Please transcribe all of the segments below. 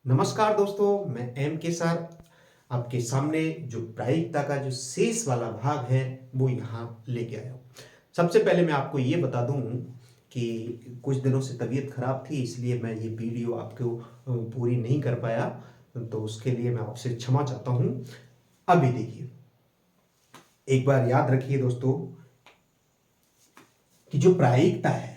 नमस्कार दोस्तों, मैं एम के सर आपके सामने जो प्रायिकता का जो शेष वाला भाग है वो यहाँ लेके आया हूँ। सबसे पहले मैं आपको ये बता दूँ कि कुछ दिनों से तबीयत खराब थी, इसलिए मैं ये वीडियो आपको पूरी नहीं कर पाया, तो उसके लिए मैं आपसे क्षमा चाहता हूँ। अभी देखिए, एक बार याद रखिए दोस्तों कि जो प्रायिकता है,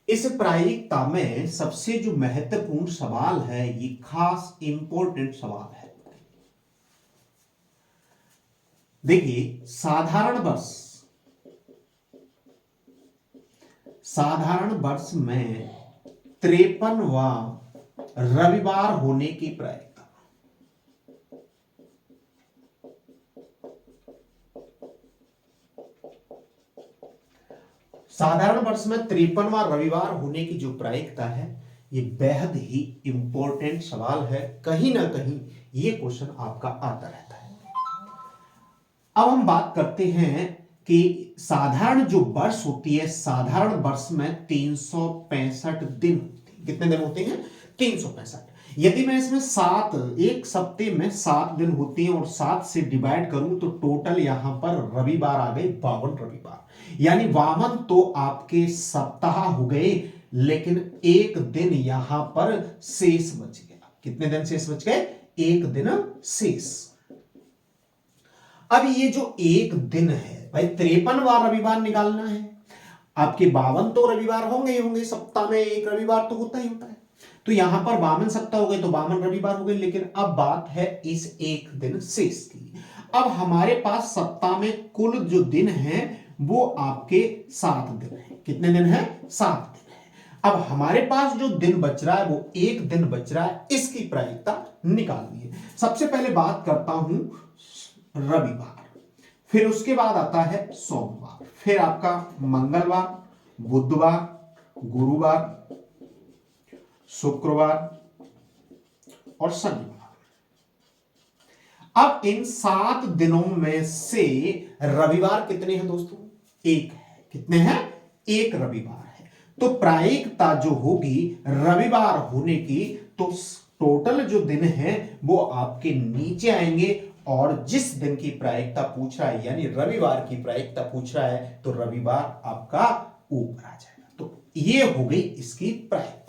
इस प्रायिकता में सबसे जो महत्वपूर्ण सवाल है, ये खास इंपॉर्टेंट सवाल है। देखिए, साधारण वर्ष में 53वां रविवार होने की प्रायिकता। साधारण वर्ष में 53वां रविवार होने की जो प्रायिकता है, ये बेहद ही इंपॉर्टेंट सवाल है। कहीं ना कहीं ये क्वेश्चन आपका आता रहता है। अब हम बात करते हैं कि साधारण जो वर्ष होती है, साधारण वर्ष में 365 दिन होते हैं। कितने दिन होते हैं? 365। यदि मैं इसमें एक सप्ते में 7 दिन होते हैं और 7 से डिवाइड करूं तो टोटल यहां पर रविवार आ गए 52 रविवार। यानी 52 तो आपके सप्ताह हो गए, लेकिन एक दिन यहां पर शेष बच गया। कितने दिन शेष बच गए? एक दिन शेष। अब ये जो एक दिन है भाई, 53वां रविवार निकालना है। आपके 52 तो रविवार होंगे ही होंगे, सप्ताह में एक रविवार तो होता ही होता है। तो यहां पर 52 सप्ताह हो गए तो 52 रविवार हो गए, लेकिन अब बात है इस एक दिन शेष की। अब हमारे पास सप्ताह में कुल जो दिन है वो आपके 7 दिन है। कितने दिन है? 7 दिन है। अब हमारे पास जो दिन बच रहा है वो एक दिन बच रहा है, इसकी प्रायिकता निकालनी है। सबसे पहले बात करता हूं रविवार, फिर उसके बाद आता है सोमवार, फिर आपका मंगलवार, बुधवार, गुरुवार, शुक्रवार और शनिवार। अब इन 7 दिनों में से रविवार कितने हैं दोस्तों? एक है। कितने हैं? एक रविवार है। तो प्रायिकता जो होगी रविवार होने की, तो टोटल जो दिन है वो आपके नीचे आएंगे, और जिस दिन की प्रायिकता पूछ रहा है यानी रविवार की प्रायिकता पूछ रहा है, तो रविवार आपका ऊपर आ जाएगा। तो ये हो गई इसकी प्रायिकता।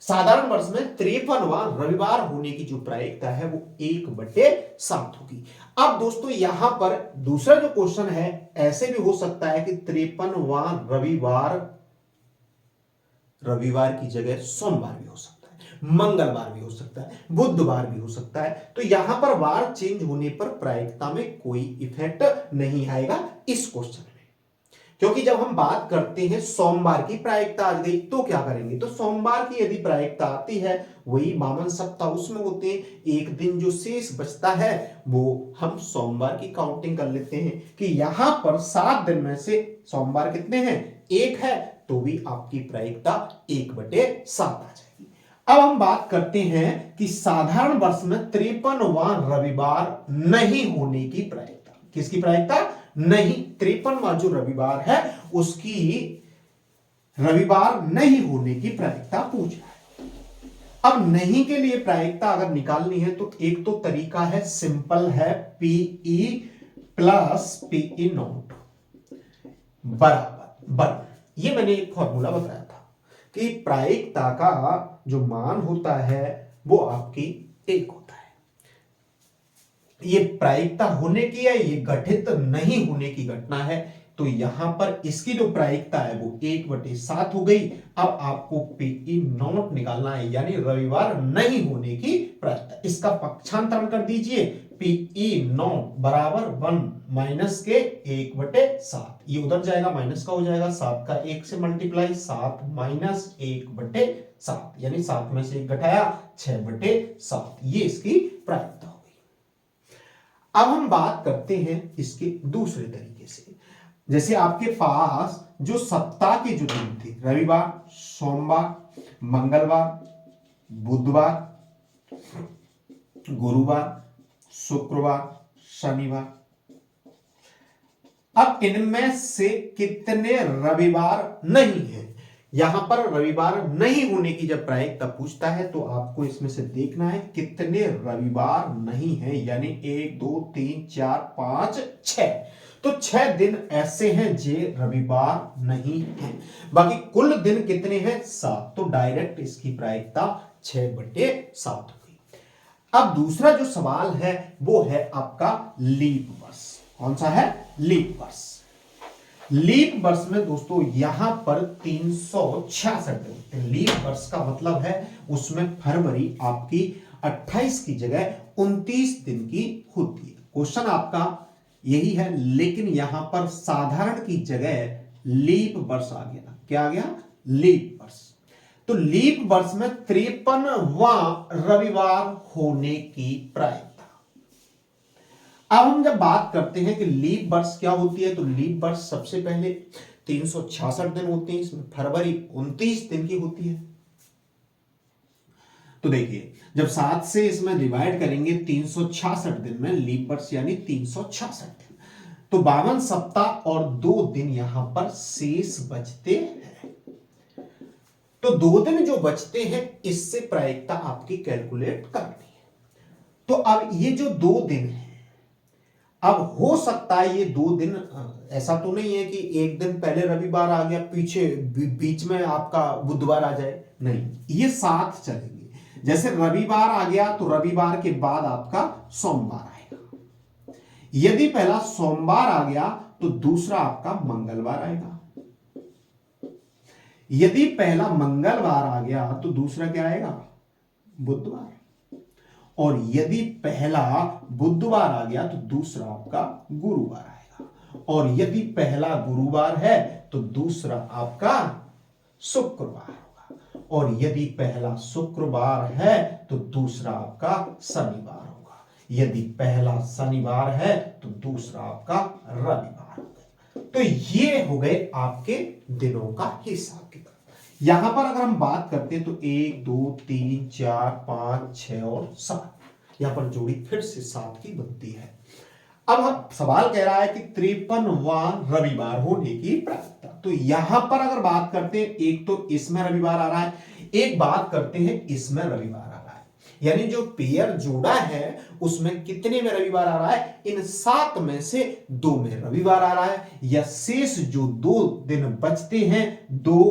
साधारण वर्ष में 53वां रविवार होने की जो प्रायिकता है वो 1/7 होगी। अब दोस्तों यहां पर दूसरा जो क्वेश्चन है, ऐसे भी हो सकता है कि 53वां रविवार की जगह सोमवार भी हो सकता है, मंगलवार भी हो सकता है, बुधवार भी हो सकता है। तो यहां पर वार चेंज होने पर प्रायिकता में कोई इफेक्ट नहीं आएगा इस क्वेश्चन में। क्योंकि जब हम बात करते हैं सोमवार की प्रायिकता आ गई तो क्या करेंगे? तो सोमवार की यदि प्रायिकता आती है, वही 52 सप्ताह उसमें होते हैं, एक दिन जो शेष बचता है वो हम सोमवार की काउंटिंग कर लेते हैं कि यहां पर 7 दिन में से सोमवार कितने हैं? एक है, तो भी आपकी प्रायिकता 1/7 आ जाएगी। अब हम बात करते हैं कि साधारण वर्ष में 53वां रविवार नहीं होने की प्रायिकता। किसकी प्रायिकता? नहीं, 53वां जो रविवार है उसकी रविवार नहीं होने की प्रायिकता पूछ रहा है। अब नहीं के लिए प्रायिकता अगर निकालनी है तो एक तो तरीका है, सिंपल है, पीई प्लस पीई नॉट बराबर 1। ये मैंने एक फॉर्मूला बताया था कि प्रायिकता का जो मान होता है वो आपकी 1 होता है। ये प्रायिकता होने की है, ये गठित नहीं होने की घटना है। तो यहां पर इसकी जो प्रायिकता है वो 1/7 हो गई। अब आपको पीई नॉट निकालना है, यानी रविवार नहीं होने की प्रायिकता। इसका पक्षांतरण कर दीजिए, पीई नॉट बराबर 1 माइनस के 1/7। ये उधर जाएगा, माइनस का हो जाएगा, 7 का 1 से मल्टीप्लाई, 7 माइनस 1/7, यानी 7 में से 1 घटाया, 6/7। ये इसकी प्रायिकता। अब हम बात करते हैं इसके दूसरे तरीके से। जैसे आपके पास जो सप्ताह के जो दिन थे, रविवार, सोमवार, मंगलवार, बुधवार, गुरुवार, शुक्रवार, शनिवार। अब इनमें से कितने रविवार नहीं है? यहां पर रविवार नहीं होने की जब प्रायिकता पूछता है तो आपको इसमें से देखना है कितने रविवार नहीं है, यानी 1 2 3 4 5 6। तो 6 दिन ऐसे हैं जो रविवार नहीं है। बाकी कुल दिन कितने हैं? 7। तो डायरेक्ट इसकी प्रायिकता 6/7 होगी। अब दूसरा जो सवाल है वो है आपका लीप वर्ष। कौन सा है? लीप वर्ष। लीप वर्ष में दोस्तों यहां पर 366 दिन। लीप वर्ष का मतलब है उसमें फरवरी आपकी 28 की जगह 29 दिन की होती है। क्वेश्चन आपका यही है, लेकिन यहां पर साधारण की जगह लीप वर्ष आ गया। क्या आ गया? लीप वर्ष। तो लीप वर्ष में 53वां रविवार होने की प्रायिकता। अब हम जब बात करते हैं कि लीप वर्ष क्या होती है, तो लीप वर्ष सबसे पहले 366 दिन होते हैं, इसमें फरवरी 29 दिन की होती है। तो देखिए जब 7 से इसमें डिवाइड करेंगे 366 दिन में लीप वर्ष यानी 366 दिन, तो 52 सप्ताह और 2 दिन यहां पर शेष बचते हैं। तो 2 दिन जो बचते हैं इससे प्रायिकता आपकी कैलकुलेट करनी है। तो अब ये जो 2 दिन है, अब हो सकता है ये 2 दिन ऐसा तो नहीं है कि एक दिन पहले रविवार आ गया, पीछे बीच में आपका बुधवार आ जाए, नहीं, ये साथ चलेंगे। जैसे रविवार आ गया तो रविवार के बाद आपका सोमवार आएगा। यदि पहला सोमवार आ गया तो दूसरा आपका मंगलवार आएगा। यदि पहला मंगलवार आ गया तो दूसरा क्या आएगा? बुधवार। और यदि पहला बुधवार आ गया तो दूसरा आपका गुरुवार आएगा। और यदि पहला गुरुवार है तो दूसरा आपका शुक्रवार होगा। और यदि पहला शुक्रवार है तो दूसरा आपका शनिवार होगा। यदि पहला शनिवार है तो दूसरा आपका रविवार होगा। तो ये हो गए आपके दिनों का हिसाब किताब। यहां पर अगर हम बात करते हैं तो 1 2 3 4 5 6 और 7, यहां पर जोड़ी फिर से 7 की बनती है। अब हम सवाल कह रहा है कि 53वां रविवार होने की प्रायिकता। तो यहां पर अगर बात करते हैं, एक तो इसमें रविवार आ रहा है, एक बात करते हैं इसमें रविवार आ रहा है, यानी जो पेयर जोड़ा है उसमें कितने में रविवार आ रहा है? इन 7 में से 2 में रविवार आ रहा है, या शेष जो 2 दिन बचते हैं 2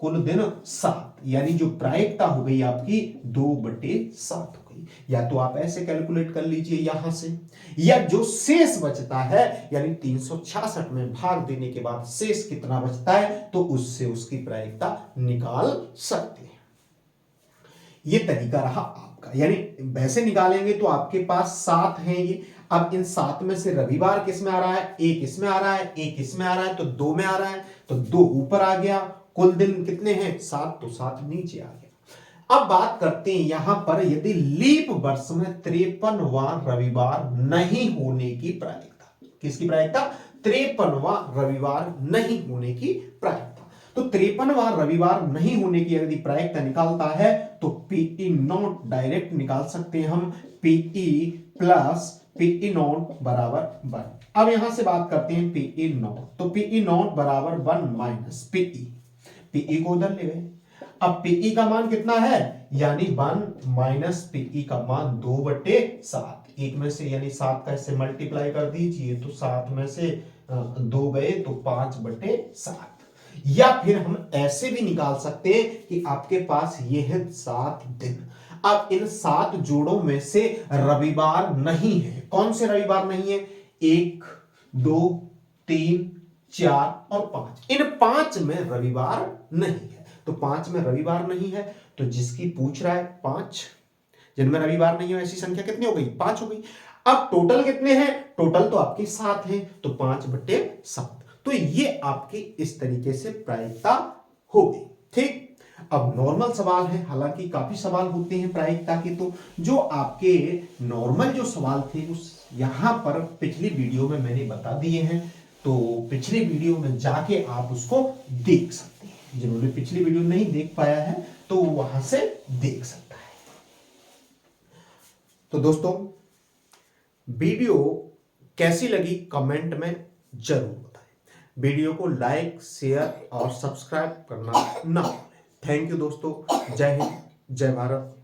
कुल दिन 7, यानी जो प्रायिकता हो गई आपकी 2/7 हो गई। या तो आप ऐसे कैलकुलेट कर लीजिए यहां से, या जो शेष बचता है यानी 366 में भाग देने के बाद शेष कितना बचता है तो उससे उसकी प्रायिकता निकाल सकते हैं। ये तरीका रहा आपका, यानी वैसे निकालेंगे तो आपके पास 7 हैं ये। अब इन 7 में से रविवार किस में आ रहा है? एक इसमें आ रहा है, एक इसमें आ रहा है, तो 2 में आ रहा है, तो 2 ऊपर आ गया। कुल दिन कितने हैं? 7, तो 7 नीचे आ गया। अब बात करते हैं यहां पर यदि लीप वर्ष में 53वां रविवार नहीं होने की प्रायिकता। किसकी प्रायिकता? 53वां रविवार नहीं होने की प्रायिकता। तो 53वां रविवार नहीं होने की यदि प्रायिकता निकालता है तो पीई नॉट डायरेक्ट निकाल सकते हैं हम, पीई प्लस पीई नॉट बराबर 1। अब यहां से बात करते हैं पीई नॉट, तो पीई नॉट बराबर 1 माइनस पीई। पीई को उधर ले गए। अब पीई का मान कितना है? यानी 1 माइनस पीई का मान 2/7। एक में से यानी 7 का इससे मल्टीप्लाई कर दीजिए तो 7 में से 2 गए तो 5/7। या फिर हम ऐसे भी निकाल सकते हैं कि आपके पास ये है 7 दिन। अब इन 7 जोड़ों में से रविवार नहीं है। कौन से रविवार नहीं है? 1 2 3 4 और 5। इन 5 में रविवार नहीं है। तो 5 में रविवार नहीं है, तो जिसकी पूछ रहा है 5, जिनमें रविवार नहीं है ऐसी संख्या कितनी हो गई? 5 हो गई। अब टोटल कितने हैं? टोटल तो आपके 7 हैं, तो 5/7। तो ये आपकी इस तरीके से प्रायिकता हो गई। ठीक। अब नॉर्मल सवाल है, हालांकि काफी सवाल होते हैं प्रायिकता के, तो जो आपके नॉर्मल जो सवाल थे उस यहां पर पिछली वीडियो में मैंने बता दिए हैं, तो पिछली वीडियो में जाके आप उसको देख सकते हैं। जिन्होंने पिछली वीडियो नहीं देख पाया है तो वहां से देख सकता है। तो दोस्तों वीडियो कैसी लगी कमेंट में जरूर बताएं। वीडियो को लाइक, शेयर और सब्सक्राइब करना ना भूलें। थैंक यू दोस्तों। जय हिंद, जय भारत।